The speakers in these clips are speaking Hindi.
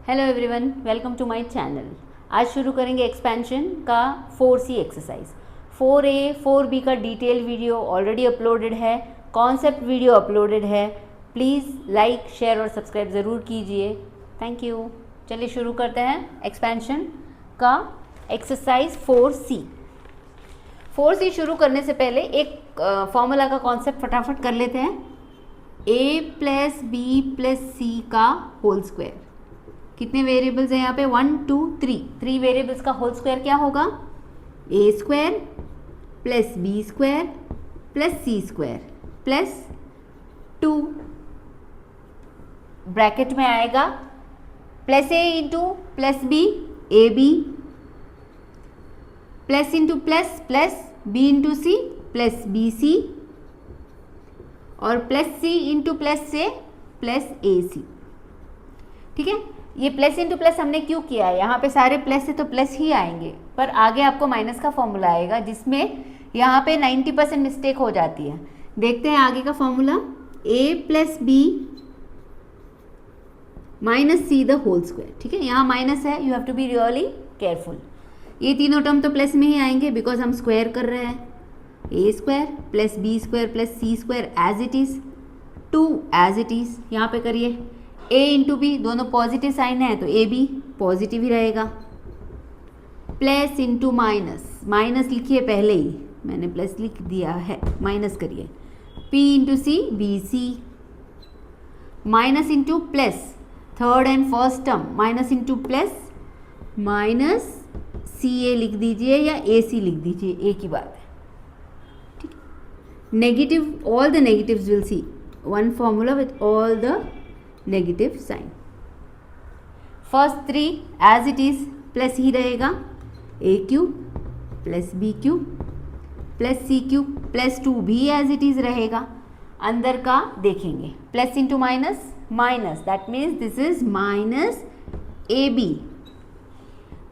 Hello everyone, welcome to my channel. आज शुरू करेंगे एक्सपेंशन का 4C एक्सरसाइज। 4A 4B का डिटेल वीडियो ऑलरेडी अपलोडेड है, कॉन्सेप्ट वीडियो अपलोडेड है। प्लीज़ लाइक, शेयर और सब्सक्राइब ज़रूर कीजिए। Thank you. चलिए शुरू करते हैं एक्सपेंशन का एक्सरसाइज 4C। 4C शुरू करने से पहले एक फॉर्मूला का कॉन्सेप्ट फटाफट कर लेते हैं। a प्लस बी प्लस सी का होल स्क्वायर। कितने वेरिएबल्स हैं यहाँ पे? 1 2 3 वेरिएबल्स का होल स्क्वायर क्या होगा? A square plus B square plus C square plus 2 bracket में आएगा plus A into plus B, A B plus into plus plus B into C plus B C और plus C into plus C plus A C. ठीक है, ये प्लस इंटू प्लस हमने क्यों किया है? यहाँ पे सारे प्लस से तो प्लस ही आएंगे, पर आगे आपको माइनस का फॉर्मूला आएगा जिसमें यहाँ पे 90% मिस्टेक हो जाती है। देखते हैं आगे का formula. a plus b minus c the whole square. ठीक है, यहाँ माइनस है, you have to be really careful. ये तीनों टर्म तो प्लस में ही आएंगे बिकॉज हम स्क्वायर कर रहे हैं। A square plus B square plus C square as it is, 2 as it is. यहाँ पे करिए a इंटू बी, दोनों पॉजिटिव साइन है तो ए बी पॉजिटिव ही रहेगा। प्लस इंटू माइनस, माइनस लिखिए पहले ही, मैंने प्लस लिख दिया है, माइनस करिए। p into C B C minus into plus, third and first term minus into plus minus C A लिख दीजिए या ए सी लिख दीजिए, एक ही बात है। ठीक, negative, all the negatives will see one formula with all the negative sign. First 3 as it is plus ही रहेगा, A cube plus B cube plus C cube plus 2 भी एज इट इज रहेगा। अंदर का देखेंगे, plus into minus minus, that means this is minus A B.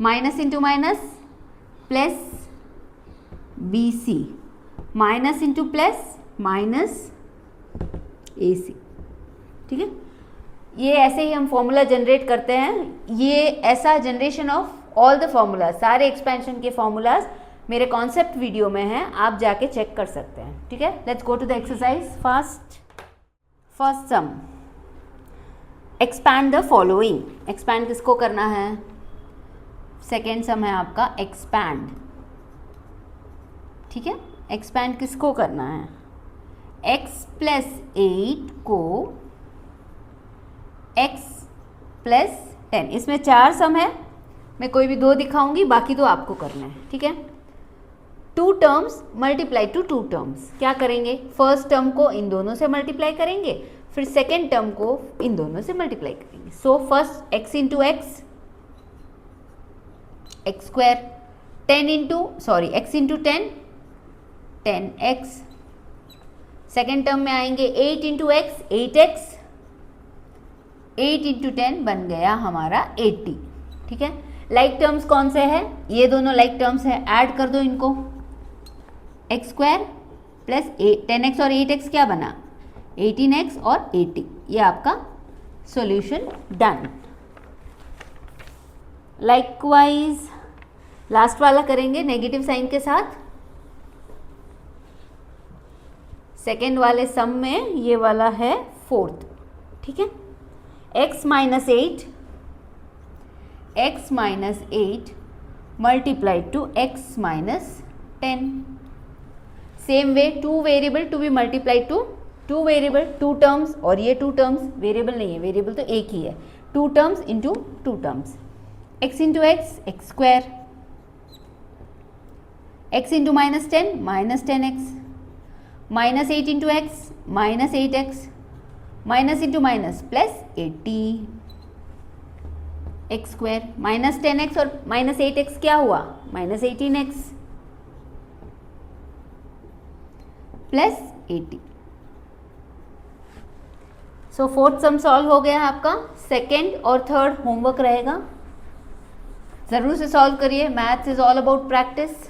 Minus into minus plus B C, minus into plus minus A C. ठीक है, ये ऐसे ही हम फॉर्मूला जनरेट करते हैं। ये ऐसा generation of all the formulas, सारे एक्सपेंशन के फॉर्मूलाज मेरे कॉन्सेप्ट वीडियो में हैं, आप जाके चेक कर सकते हैं। ठीक है, let's go to the exercise. First sum, expand the following. Expand किसको करना है? सेकेंड सम है आपका एक्सपैंड। ठीक है, एक्सपैंड किसको करना है? x प्लस 8 को x प्लस 10। इसमें 4 सम है, मैं कोई भी 2 दिखाऊंगी, बाकी तो आपको करना है। ठीक है, 2 टर्म्स मल्टीप्लाई टू 2 टर्म्स। क्या करेंगे? फर्स्ट टर्म को इन दोनों से मल्टीप्लाई करेंगे, फिर सेकेंड टर्म को इन दोनों से मल्टीप्लाई करेंगे। So first x into x, x square, 10 into x into 10, 10x। Second term में आएंगे 8 इंटू एक्स, 8x, 8 इंटू 10 बन गया हमारा 80। ठीक है, लाइक टर्म्स कौन से हैं? ये दोनों लाइक टर्म्स हैं, ऐड कर दो इनको। एक्स स्क्वायर प्लस 10x और 8x क्या बना? 18x और 80। ये आपका सॉल्यूशन डन। लाइकवाइज लास्ट वाला करेंगे नेगेटिव साइन के साथ। सेकेंड वाले सम में ये वाला है 4th। ठीक है, x minus 8 multiplied to x minus 10। Same way 2 variable to be multiplied to 2 variable, 2 terms, और ये 2 टर्म्स वेरिएबल नहीं है, वेरिएबल तो एक ही है। 2 terms into 2 terms, x into x, x square, x into minus 10 minus 10x, minus 8 into x minus 8x, minus into minus plus 80 x square, minus 10x और माइनस 8x क्या हुआ? Minus 18x plus 80। सो फोर्थ सम सॉल्व हो गया आपका। सेकेंड और थर्ड होमवर्क रहेगा, जरूर से सॉल्व करिए। Maths is all about practice.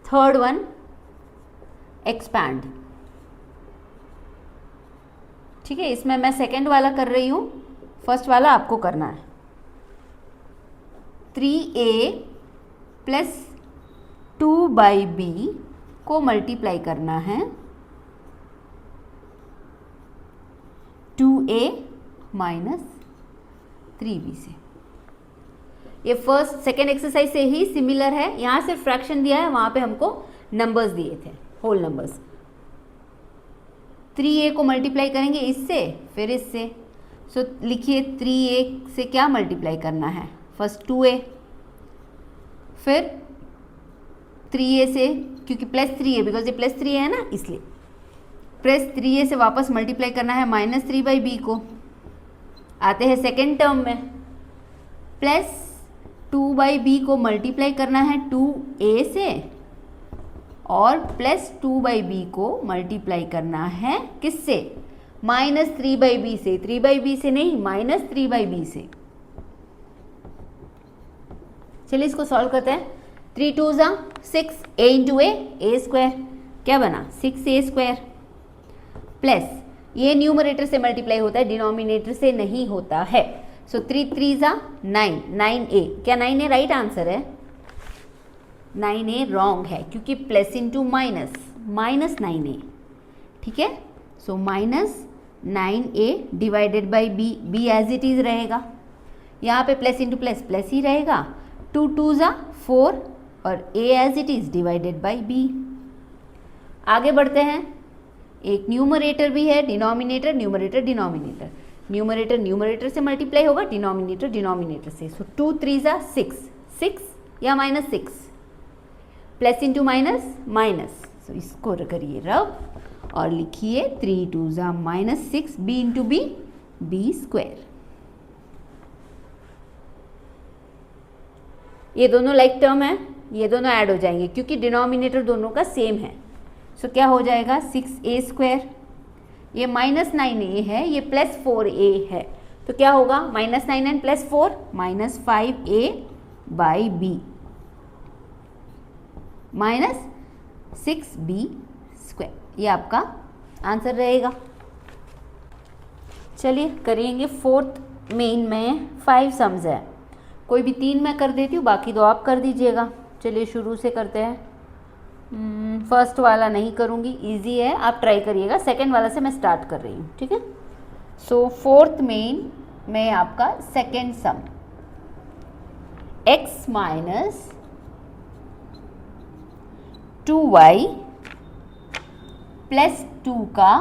Third one, expand. ठीक है, इसमें मैं सेकंड वाला कर रही हूँ, फर्स्ट वाला आपको करना है। 3a प्लस 2/b को मल्टीप्लाई करना है 2a माइनस 3b से। ये फर्स्ट सेकेंड एक्सरसाइज से ही सिमिलर है, यहाँ सिर्फ फ्रैक्शन दिया है, वहाँ पे हमको नंबर्स दिए थे, होल नंबर्स। 3a को मल्टीप्लाई करेंगे इससे, फिर इससे। सो लिखिए 3a से क्या मल्टीप्लाई करना है, फर्स्ट 2a, फिर 3a से, क्योंकि प्लस 3 है, बिकॉज ये प्लस 3 है ना, इसलिए प्लस 3a से वापस मल्टीप्लाई करना है माइनस 3/b को। आते हैं सेकेंड टर्म में, प्लस 2/b को मल्टीप्लाई करना है 2a से, और प्लस 2/b को मल्टीप्लाई करना है किससे, माइनस 3/b से। 3/b से नहीं, माइनस 3/b से। चलिए इसको सॉल्व करते हैं। 3 2 6, a इंटू a स्क्वायर, क्या बना 6a² प्लस, ये न्यूमरेटर से मल्टीप्लाई होता है, डिनोमिनेटर से नहीं होता है। सो 3 3 9, 9a, क्या 9a राइट आंसर है? 9a रॉन्ग है, क्योंकि plus into minus, minus 9a, ठीक है। So minus 9a divided by b, b as it is रहेगा, यहाँ पे प्लस इंटू प्लस प्लस ही रहेगा। 2 2 4, और a as it is divided by b। आगे बढ़ते हैं, एक न्यूमरेटर भी है, denominator numerator denominator, numerator numerator से मल्टीप्लाई होगा, डिनोमिनेटर डिनोमिनेटर से। सो 2 3 6, 6 या minus 6, plus into minus minus. So इसको करिए रब और लिखिए 3 2 minus 6, b into b, b square. ये दोनों लाइक टर्म है, ये दोनों ऐड हो जाएंगे क्योंकि डिनोमिनेटर दोनों का सेम है। सो क्या हो जाएगा 6a², ये माइनस 9a है, ये प्लस 4a है, तो क्या होगा minus 9 and plus 4, minus 5a/b minus 6b², ये आपका आंसर रहेगा। चलिए करेंगे फोर्थ मेन में 5 सम्स है, कोई भी 3 मैं कर देती हूँ, बाकी 2 आप कर दीजिएगा। चलिए शुरू से करते हैं। फर्स्ट वाला नहीं करूँगी, इजी है, आप ट्राई करिएगा। सेकंड वाला से मैं स्टार्ट कर रही हूँ, ठीक है। सो फोर्थ मेन में आपका सेकंड सम, x माइनस 2y प्लस 2 का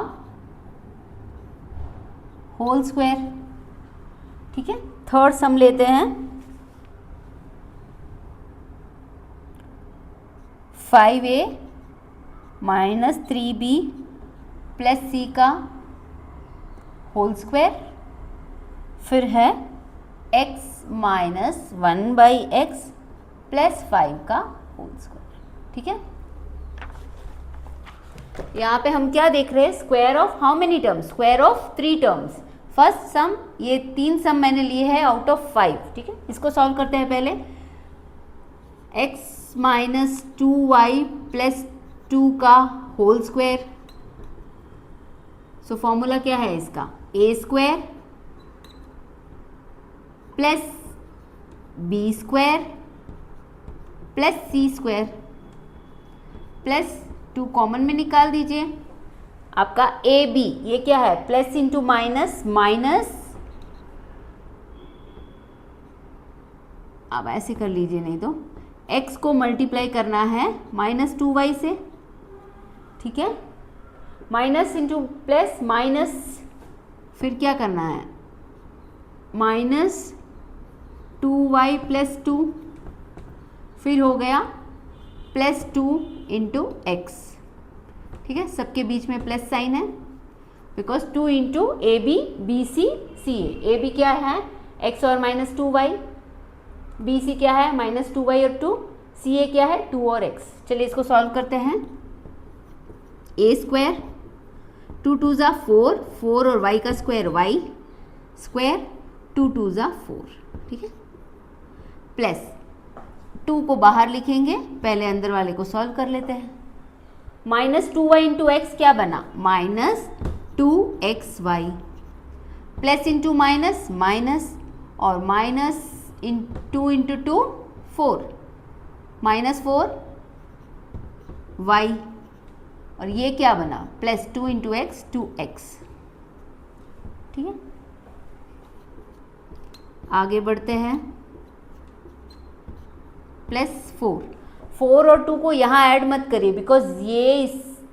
होल स्क्वायर, ठीक है। थर्ड सम लेते हैं, 5a minus 3b plus c का होल स्क्वायर, फिर है x माइनस 1/x प्लस 5 का होल स्क्वायर, ठीक है। यहाँ पे हम क्या देख रहे हैं, square of how many terms, square of 3 terms. First sum, ये 3 सम मैंने लिए हैं आउट ऑफ 5, ठीक है। इसको सॉल्व करते हैं पहले। x माइनस 2y प्लस 2 का होल स्क्वायर, सो फॉर्मूला क्या है इसका, a² plus b² plus c² plus 2 common में निकाल दीजिए, आपका ab, ये क्या है प्लस इंटू माइनस माइनस, अब ऐसे कर लीजिए, नहीं तो x को मल्टीप्लाई करना है माइनस 2y से, ठीक है। माइनस इंटू प्लस माइनस, फिर क्या करना है माइनस 2y प्लस 2, फिर हो गया प्लस 2 इंटू एक्स, ठीक है। सबके बीच में प्लस साइन है, because 2 into a b, b c, c a b क्या है x और माइनस 2y, बी सी क्या है माइनस 2y और 2, सी ए क्या है 2 और x। चलिए इसको सॉल्व करते हैं। a², 2 2 4, 4 और y का स्क्वायर y², 2 2 4, ठीक है। प्लस 2 को बाहर लिखेंगे, पहले अंदर वाले को सॉल्व कर लेते हैं। माइनस 2y इंटू एक्स क्या बना, minus 2xy, plus into minus minus, और माइनस इन 2 इंटू 2 4, -4y, और ये क्या बना प्लस 2 इंटू एक्स 2x। ठीक है, आगे बढ़ते हैं। +4, 4 और 2 को यहाँ ऐड मत करिए बिकॉज ये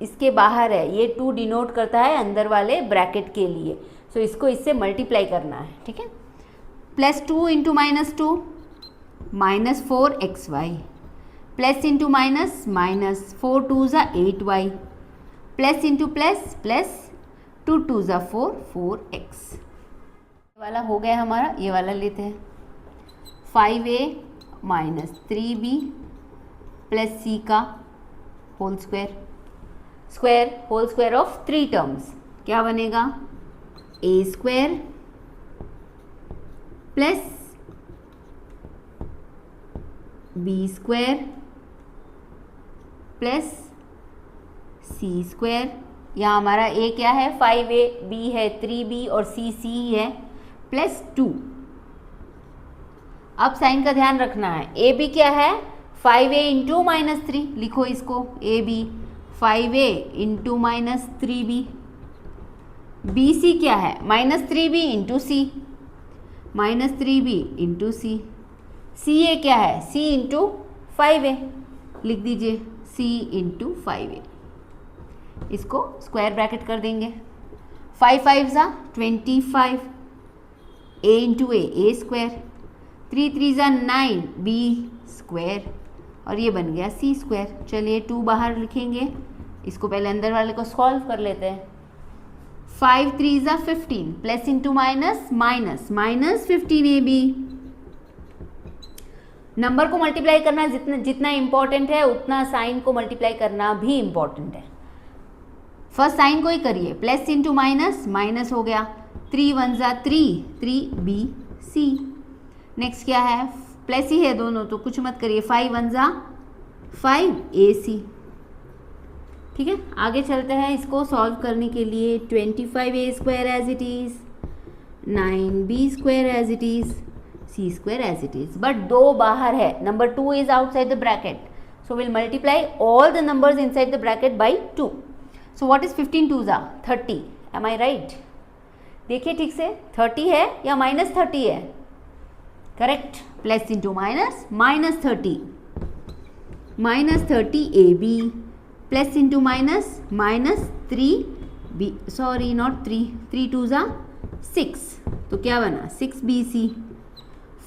इसके बाहर है, ये 2 डिनोट करता है अंदर वाले ब्रैकेट के लिए, सो इसको इससे मल्टीप्लाई करना है। ठीक है, +2 into -2 -4xy, plus into minus minus, 4 2 ज़ा 8y, plus into plus plus, 2 2 ज़ा 4 4x। वाला हो गया हमारा, ये वाला लेते हैं। 5a minus 3b plus c का whole square, square whole square of 3 terms, क्या बनेगा a square plus b square plus c square. यहाँ हमारा a क्या है 5a, b है 3b और c है प्लस 2। अब साइन का ध्यान रखना है, ए बी क्या है 5a इंटू -3, लिखो इसको a b 5a into -3b, b c क्या है -3b into C, -3b into C, c A क्या है c इंटू 5a, लिख दीजिए c इंटू 5a, इसको स्क्वायर ब्रैकेट कर देंगे। 5 5 ज़ा 25, a इंटू ए स्क्वायर, 3 3 ज़ा 9 b स्क्वायर, और ये बन गया c स्क्वायर। चलिए 2 बाहर लिखेंगे, इसको पहले अंदर वाले को सॉल्व कर लेते हैं। 5 3 ज़ा 15, plus into minus minus, -15ab। Number को मल्टीप्लाई करना जितना इंपॉर्टेंट है उतना साइन को मल्टीप्लाई करना भी इंपॉर्टेंट है। फर्स्ट साइन को ही करिए, प्लस इंटू माइनस माइनस हो गया, 3 1 ज़ा 3 3bc। नेक्स्ट क्या है, प्लस ही है दोनों तो कुछ मत करिए, 5 1 ज़ा 5ac। ठीक है, आगे चलते हैं इसको सॉल्व करने के लिए। 25a square as it is, 9b square as it is, c square as it is, but 2 बाहर है, number 2 is outside the bracket, so will multiply all the numbers inside the bracket by 2। So what is 15 2 ज़ा 30, एम आई राइट? देखिए ठीक से, 30 है या -30 है? Correct, plus into minus -30, -30ab plus into minus -3b, sorry not 3, 3 2 ज़ा 6, तो क्या बना 6bc।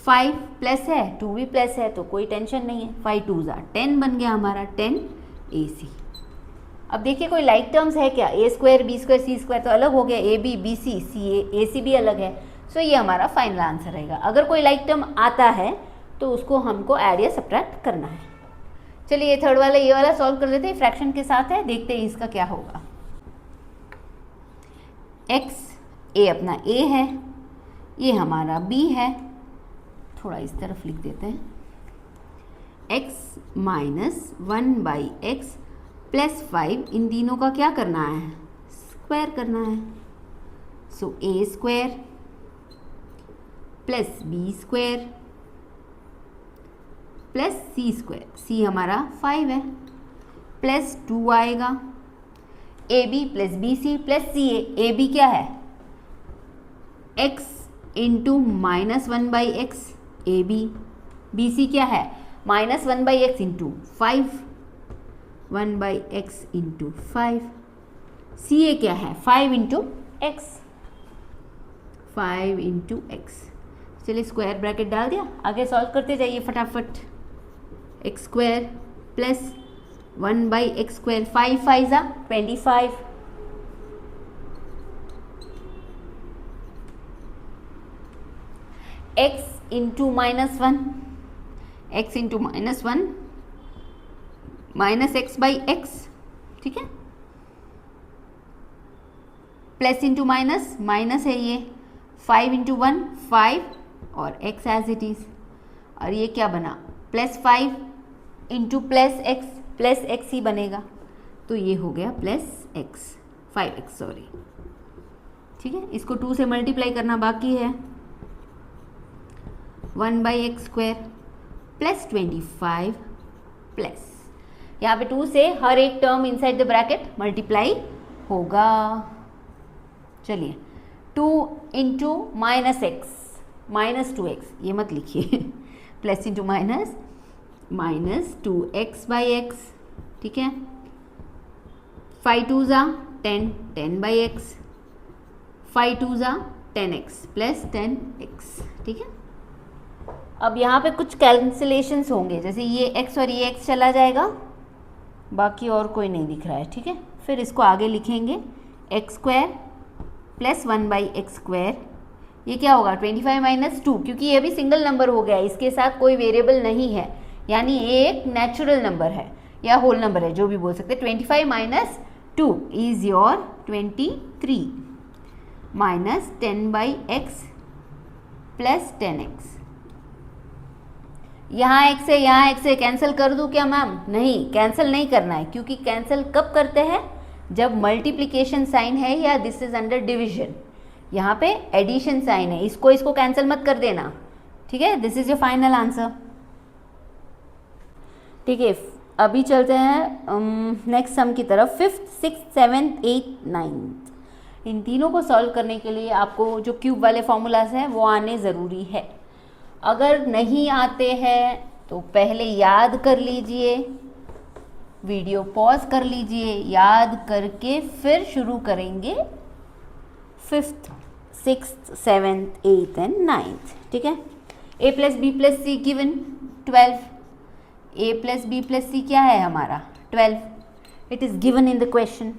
5 प्लस है 2 भी प्लस है तो कोई टेंशन नहीं है, 5 2 ज़ा 10 बन गया हमारा 10ac। अब देखिए कोई लाइक टर्म्स है क्या, a square b square c square तो अलग हो गया, a b b c c a ac भी अलग है, सो ये हमारा फाइनल आंसर रहेगा। अगर कोई लाइक टर्म आता है तो उसको हमको ऐड या सब्ट्रैक्ट करना है। चलिए ये थर्ड वाला ये वाला सॉल्व कर देते हैं, फ्रैक्शन के साथ है, देखते हैं इसका क्या होगा। x a अपना a है, ये हमारा b है, थोड़ा इस तरफ लिख देते हैं, x माइनस 1/x प्लस 5, इन तीनों का क्या करना है स्क्वायर करना है, सो a square plus b square plus c square, c हमारा 5 है, प्लस 2 आएगा, ab plus bc plus ca, ab क्या है x into -1/x ab, bc क्या है -1/x into 5, 1/x into 5, ca क्या है 5 इंटू x, 5 इंटू एक्स। चलिए स्क्वायर ब्रैकेट डाल दिया, आगे सॉल्व करते जाइए फटाफट। X square plus 1/x square, 5 5 ज़ा 25, x into -1, x into -1 -x/x, ठीक है, प्लस इंटू माइनस माइनस है ये, 5 इंटू 1 5 और x एज इट इज़, और ये क्या बना +5 इंटू प्लस x ही बनेगा, तो ये हो गया +x 5x सॉरी। ठीक है, इसको 2 से मल्टीप्लाई करना बाकी है। 1/x² प्लस 25 प्लस, यहाँ पे 2 से हर एक term inside the bracket multiply होगा। चलिए 2 इंटू -x -2x, ये मत लिखिए प्लस इंटू माइनस -2x/x, ठीक है। 5 2 ज़ा 10, 10/x, 5 2 ज़ा 10x प्लस 10x, ठीक है। अब यहाँ पे कुछ कैंसिलेशंस होंगे, जैसे ये x और ये x चला जाएगा, बाकी और कोई नहीं दिख रहा है, ठीक है। फिर इसको आगे लिखेंगे x² प्लस 1/x², ये क्या होगा 25 -2, क्योंकि ये भी सिंगल नंबर हो गया, इसके साथ कोई वेरिएबल नहीं है, यानी ये एक नेचुरल नंबर है या होल नंबर है, जो भी बोल सकते हैं। 25 - 2 is your 23 minus 10/x plus 10x। यहाँ x है, यहाँ x है, कैंसिल कर दूँ क्या मैम? नहीं, कैंसिल नहीं करना है, क्योंकि कैंसिल कब करते हैं? जब मल्टीप्लिकेशन साइन है या दिस इज अंडर डिविजन। यहाँ पे एडिशन साइन है, इसको कैंसिल मत कर देना, ठीक है। This is your final answer, ठीक है। अभी चलते हैं नेक्स्ट सम की तरफ। 5th 6th 7th 8th 9th, इन तीनों को सॉल्व करने के लिए आपको जो क्यूब वाले फॉर्मूलाज हैं वो आने ज़रूरी है। अगर नहीं आते हैं तो पहले याद कर लीजिए, वीडियो पॉज कर लीजिए, याद करके फिर शुरू करेंगे 5th 6th 7th 8th and 9th, ठीक है। a + b + c given 12, a + b + c क्या है हमारा 12, it is given in the question.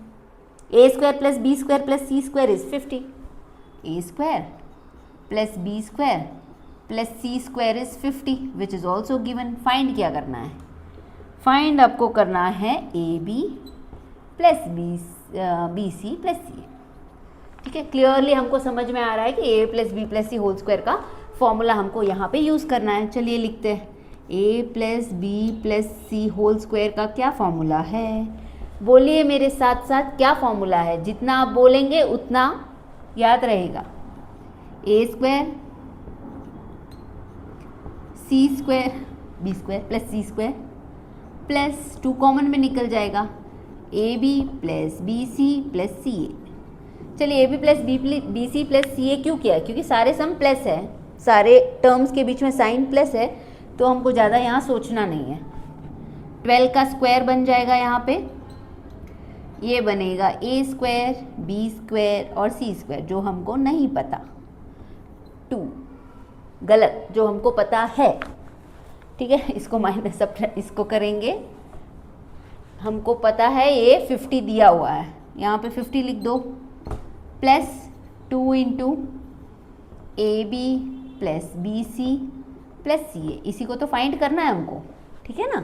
a² + b² + c² is 50, a² + b² + c² is 50 which is also given. Find क्या करना है? फाइंड आपको करना है ab + bc + ca, ठीक है। क्लियरली हमको समझ में आ रहा है कि a + b + c whole square का फॉर्मूला हमको यहाँ पे यूज़ करना है। चलिए लिखते हैं, a + b + c whole square का क्या फॉर्मूला है? बोलिए मेरे साथ साथ, क्या फॉर्मूला है? जितना आप बोलेंगे उतना याद रहेगा। a² c² b² + c² plus 2 common में निकल जाएगा, ab + bc + ca। चलिए ab + bc + ca क्यों किया? क्योंकि सारे सम प्लस है, सारे टर्म्स के बीच में साइन प्लस है, तो हमको ज़्यादा यहाँ सोचना नहीं है। 12 का स्क्वायर बन जाएगा, यहाँ पे ये बनेगा a² b² और c², जो हमको नहीं पता। 2 गलत, जो हमको पता है, ठीक है। इसको माइनस इसको करेंगे, हमको पता है ये 50 दिया हुआ है, यहाँ पे 50 लिख दो, plus 2 into ab + bc + ca, इसी को तो फाइंड करना है हमको, ठीक है ना।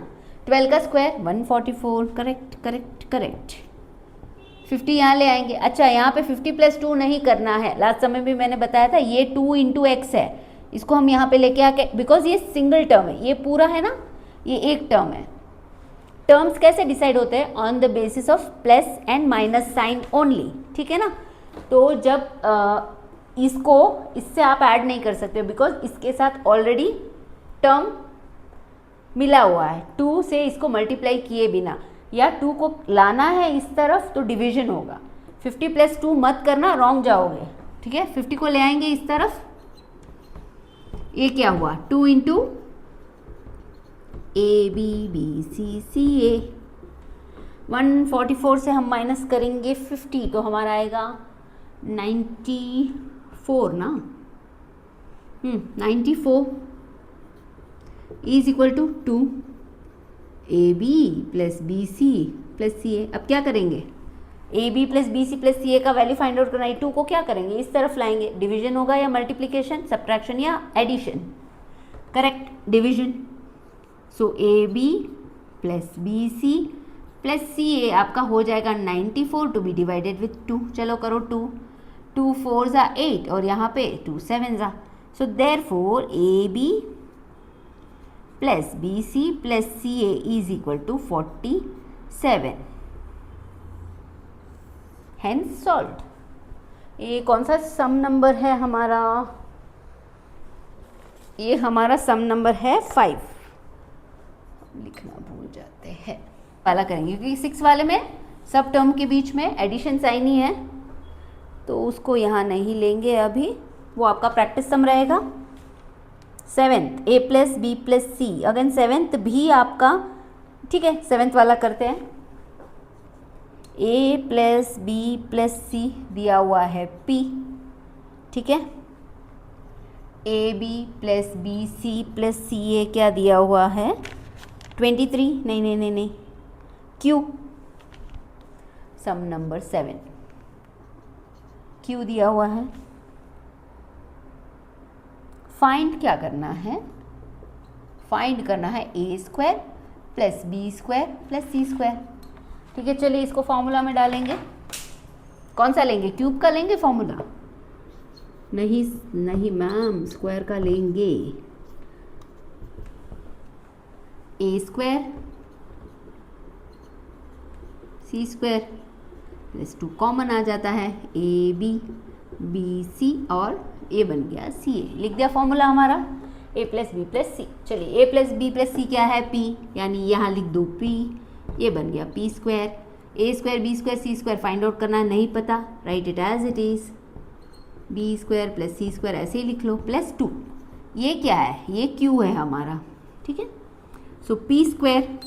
12 का स्क्वायर 144, करेक्ट करेक्ट करेक्ट। 50 यहाँ ले आएंगे। अच्छा, यहाँ पे 50 + 2 नहीं करना है, लास्ट समय भी मैंने बताया था, ये 2 इंटू x है, इसको हम यहाँ पे लेके आके, बिकॉज ये सिंगल टर्म है, ये पूरा है ना, ये एक टर्म है। टर्म्स कैसे डिसाइड होते हैं? On the basis of plus and minus sign only, ठीक है ना। तो जब इसको इससे आप ऐड नहीं कर सकते, बिकॉज इसके साथ ऑलरेडी टर्म मिला हुआ है, 2 से इसको मल्टीप्लाई किए बिना, या 2 को लाना है इस तरफ तो डिवीजन होगा। 50 + 2 मत करना, रॉन्ग जाओगे, ठीक है। 50 को ले आएंगे इस तरफ, ये क्या हुआ 2 इंटू ab bc ca। 144 से हम माइनस करेंगे 50, तो हमारा आएगा 94 ना, 94 is equal to 2 ab + bc + ca। अब क्या करेंगे? ab + bc + ca का वैल्यू फाइंड आउट करना है। 2 को क्या करेंगे? इस तरफ लाएंगे, डिवीजन होगा या मल्टीप्लिकेशन, सब्ट्रैक्शन या addition? Correct, division. So ab + bc + ca आपका हो जाएगा 94 टू बी डिवाइडेड विथ 2। चलो करो 2, 2 4 ज़ा 8 और यहाँ पे 2 7 ज़ा। So therefore ab + bc + ca is equal to 47, hence solved। ये कौन सा सम नंबर है हमारा, ये हमारा सम नंबर है 5, लिखना भूल जाते हैं, वाला करेंगे क्योंकि 6 वाले में सब टर्म के बीच में एडिशन साइन ही है, तो उसको यहाँ नहीं लेंगे अभी, वो आपका प्रैक्टिस सम रहेगा। 7th a plus B plus c, again 7th भी आपका, ठीक है 7th वाला करते हैं। a plus B plus C दिया हुआ है p, ठीक है, A B plus B C plus C A क्या दिया हुआ है 23, नहीं नहीं नहीं नहीं, q, सम नंबर 7 q दिया हुआ है। फाइंड क्या करना है, फाइंड करना है A square plus B square plus C square, ठीक है। चलिए इसको फॉर्मूला में डालेंगे, कौन सा लेंगे, क्यूब का लेंगे फॉर्मूला, नहीं नहीं मैम स्क्वायर का लेंगे। ए square c square plus 2 common आ जाता है, ए बी बी सी और ए बन गया सी ए, लिख दिया फॉर्मूला हमारा ए प्लस बी प्लस सी। चलिए ए प्लस बी प्लस सी क्या है पी, यानी यहाँ लिख दो पी, ये बन गया p square. A square b square c square find out करना नहीं पता, write it as it is, b square plus C square ऐसे ही लिख लो प्लस 2, ये क्या है, ये क्यू है हमारा, ठीक है। So P square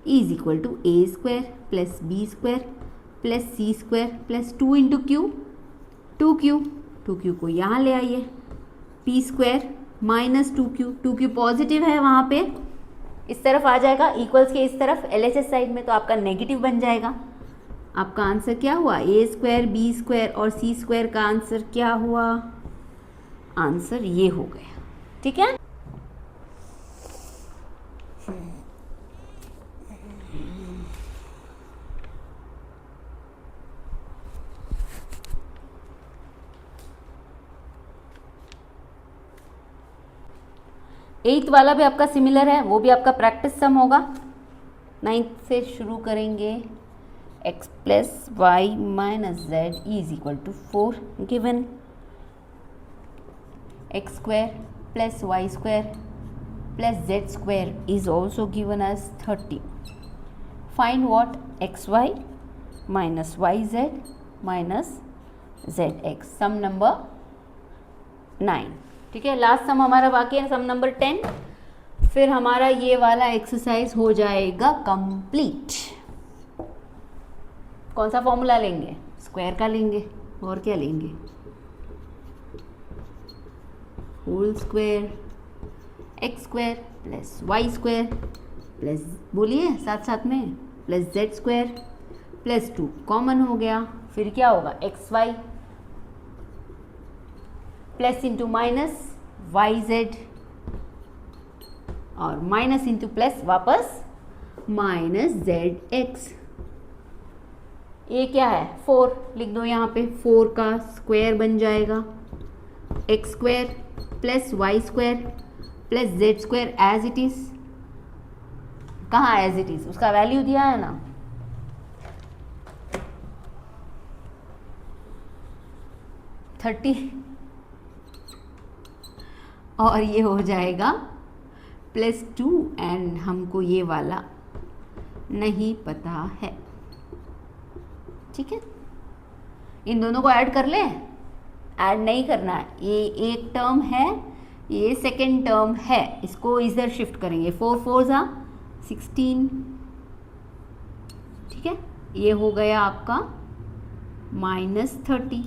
is equal to A square plus B square plus C square plus 2 into Q, 2 Q को यहाँ ले आइए, P square minus 2 Q positive है वहाँ पे, इस तरफ आ जाएगा इक्वल्स के इस तरफ LHS साइड में, तो आपका नेगेटिव बन जाएगा। आपका आंसर क्या हुआ, ए स्क्वायर बी स्क्वायर और सी स्क्वायर का आंसर क्या हुआ, आंसर ये हो गया, ठीक है। एट्थ वाला भी आपका सिमिलर है, वो भी आपका प्रैक्टिस सम होगा। 9th से शुरू करेंगे, x plus y minus z is equal to 4 given, x square plus y square plus z square is also given as 30। Find what, x Y minus Y Z minus Z x, sum number 9, ठीक है। लास्ट सम हमारा बाकी है सम नंबर 10, फिर हमारा ये वाला एक्सरसाइज हो जाएगा कंप्लीट। कौन सा फॉर्मूला लेंगे, स्क्वायर का लेंगे, और क्या लेंगे, whole square x square plus y square plus, बोलिए साथ साथ में, plus z square plus 2 common हो गया, फिर क्या होगा x y plus into minus Y z और माइनस इंटू प्लस वापस माइनस जेड एक्स, ये क्या है 4, लिख दो यहाँ पे, 4 का स्क्वायर बन जाएगा x square plus y square plus z square as it is, कहाँ एज इट इज, उसका वैल्यू दिया है ना, थर्टी, और ये हो जाएगा प्लस 2 एंड हमको ये वाला नहीं पता है, ठीक है। इन दोनों को ऐड कर लें, ऐड नहीं करना है, ये एक टर्म है, ये सेकेंड टर्म है, इसको इधर शिफ्ट करेंगे, 4 4 जा 16, ठीक है। ये हो गया आपका -30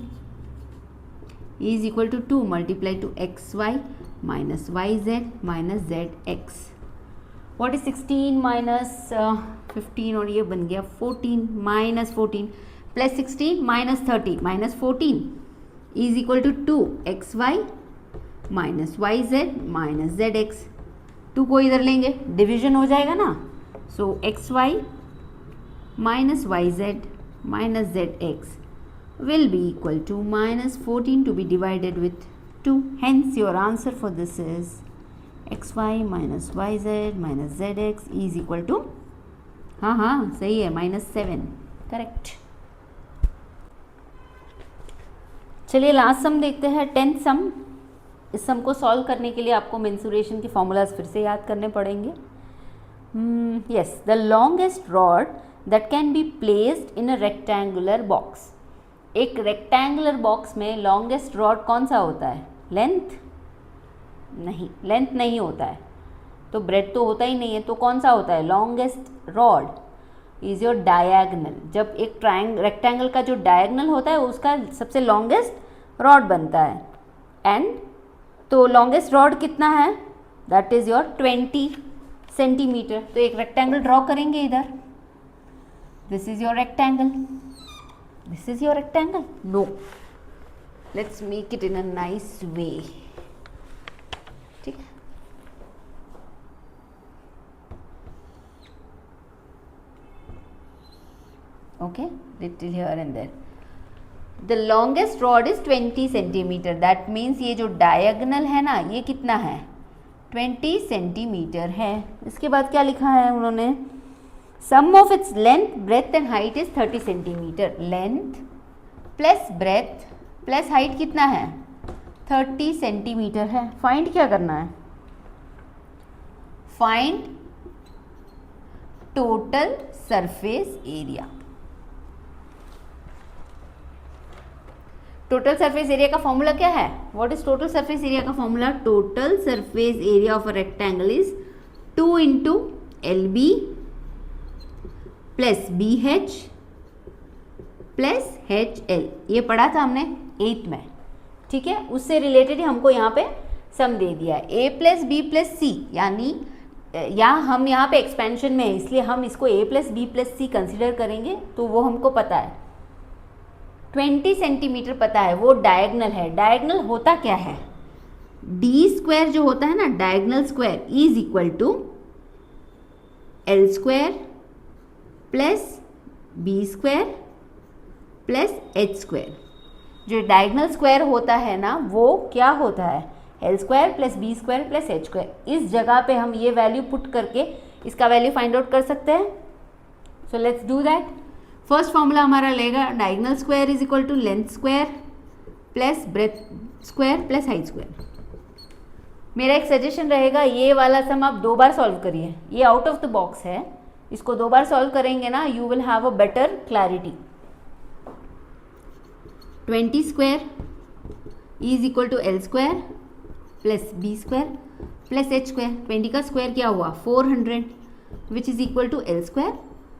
is equal to 2 multiply to X Y minus Y Z minus Z X, what is 16 minus 15 और ये बन गया 14 minus 14 plus 16 minus 30 minus 14 is equal to 2 X Y minus Y Z minus Z X, 2 को इधर लेंगे डिवीजन हो जाएगा ना, so X Y minus Y Z minus Z X will be equal to minus 14 to be divided with 2. Hence your answer for this is xy minus yz minus zx is equal to, हाँ हाँ सही है, -7, करेक्ट। चलिए लास्ट सम देखते हैं, 10th सम। इस सम को सॉल्व करने के लिए आपको मेंसुरेशन के फॉर्मूलाज फिर से याद करने पड़ेंगे। Yes, the longest rod that can be placed in a rectangular box. एक रेक्टेंगुलर बॉक्स में लॉन्गेस्ट रॉड कौन सा होता है? लेंथ नहीं, लेंथ नहीं होता है, तो ब्रेड तो होता ही नहीं है, तो कौन सा होता है? Longest rod is your diagonal. जब एक रेक्टेंगल का जो डायगनल होता है उसका सबसे लॉन्गेस्ट रॉड बनता है। एंड तो लॉन्गेस्ट रॉड कितना है? That is your 20 centimetre. तो एक रेक्टेंगल ड्रॉ करेंगे इधर। This is your rectangle, this is your rectangle. No, let's make it in a nice way. ठीक है, okay, little here and there. The longest rod is 20 centimetre. That means ये जो डायगनल है ना, ये कितना है? 20 सेंटीमीटर है। इसके बाद क्या लिखा है उन्होंने? Sum of its length, breadth and height is 30 centimetre. Length plus breadth plus height कितना है? 30 सेंटीमीटर है। फाइंड क्या करना है? Find total surface area. Total surface area का फॉर्मूला क्या है? What is total surface area का formula? Total surface area of a rectangle is 2 into LB plus BH plus HL। ये पढ़ा था हमने 8th में, ठीक है। उससे रिलेटेड ही हमको यहाँ पे सम दे दिया है, A plus B plus C, यानी हम यहाँ पे एक्सपेंशन में है इसलिए हम इसको A plus B plus C consider करेंगे। तो वो हमको पता है 20 सेंटीमीटर पता है, वो डायगनल है। डायगनल होता क्या है? डी स्क्वायर जो होता है ना, diagonal square is equal to L square plus B square plus H square. जो डायगनल स्क्वायर होता है ना, वो क्या होता है? L square plus B square plus H square. इस जगह पे हम ये वैल्यू पुट करके इसका वैल्यू फाइंड आउट कर सकते हैं। So let's do that. First formula हमारा लेगा diagonal square is equal to length square plus breadth square plus height square. मेरा एक सजेशन रहेगा, ये वाला सम आप 2 बार सॉल्व करिए। ये आउट ऑफ द बॉक्स है, इसको 2 बार सॉल्व करेंगे ना, you will have a better clarity. 20 square is equal to L square plus B square plus H square. 20 का स्क्वायर क्या हुआ? 400 which is equal to L square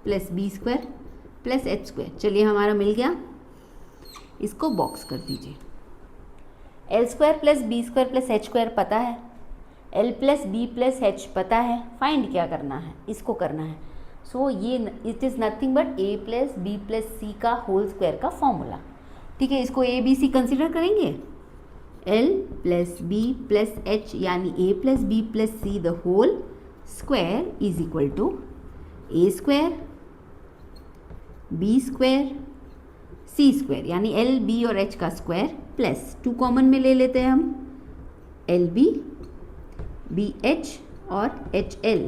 plus B square plus H square. चलिए हमारा मिल गया, इसको बॉक्स कर दीजिए। L square plus B square plus H square पता है, L plus B plus H पता है। फाइंड क्या करना है? इसको करना है। सो ये it is nothing but A plus B plus C का होल स्क्वायर का फॉर्मूला, ठीक है। इसको A B C कंसिडर करेंगे। L plus B plus H यानी A plus B plus C the whole square is equal to A square B square C square, यानी L B और H का स्क्वायर प्लस 2 कॉमन में ले लेते हैं हम, L B B H और H L।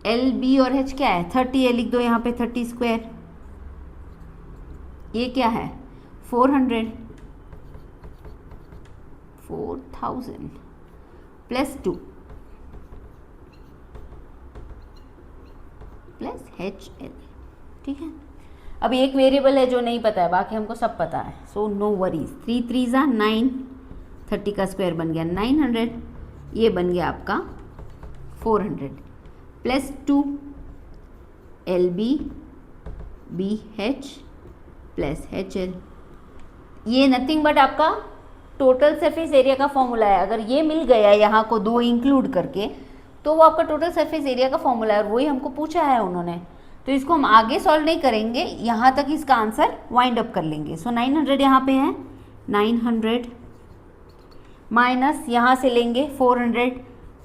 L B और H क्या है? 30 है, लिख दो यहाँ पे 30 स्क्वायर। ये क्या है? 4000 प्लस 2 प्लस HL, ठीक है। अब एक वेरिएबल है जो नहीं पता है, बाकी हमको सब पता है। So no worries. 3 3 9, 30 का स्क्वायर बन गया 900, ये बन गया आपका 400 plus 2 LB BH plus HL। ये नथिंग बट आपका टोटल सरफेस एरिया का फॉर्मूला है। अगर ये मिल गया यहाँ को 2 इंक्लूड करके, तो वो आपका टोटल सरफेस एरिया का फॉर्मूला है और वही हमको पूछा है उन्होंने। तो इसको हम आगे सॉल्व नहीं करेंगे, यहाँ तक इसका आंसर वाइंड अप कर लेंगे। सो 900 यहाँ पे है, 900 माइनस यहाँ से लेंगे 400,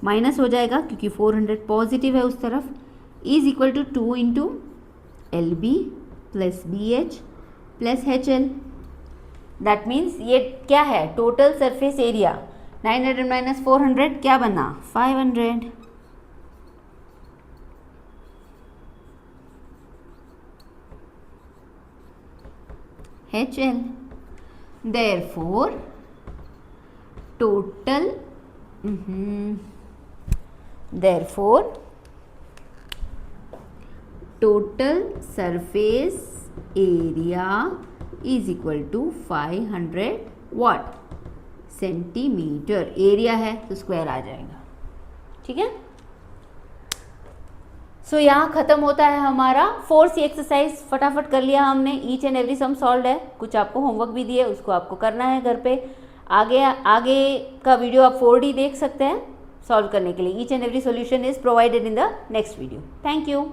माइनस हो जाएगा क्योंकि 400 पॉजिटिव है उस तरफ, is equal to 2 into LB plus BH plus HL। That means ये क्या है? Total surface area. 900 माइनस 400 क्या बना? 500। HL therefore total surface area is equal to 500 what centimetre. Area है तो स्क्वायर आ जाएगा. ठीक है. सो यहाँ ख़त्म होता है हमारा 4C एक्सरसाइज. फटाफट कर लिया हमने. Each and every sum solve है. कुछ आपको होमवर्क भी दिए, उसको आपको करना है घर पे. आगे का वीडियो आप 4D देख सकते हैं सॉल्व करने के लिए. Each and every solution is provided in the next video. Thank you.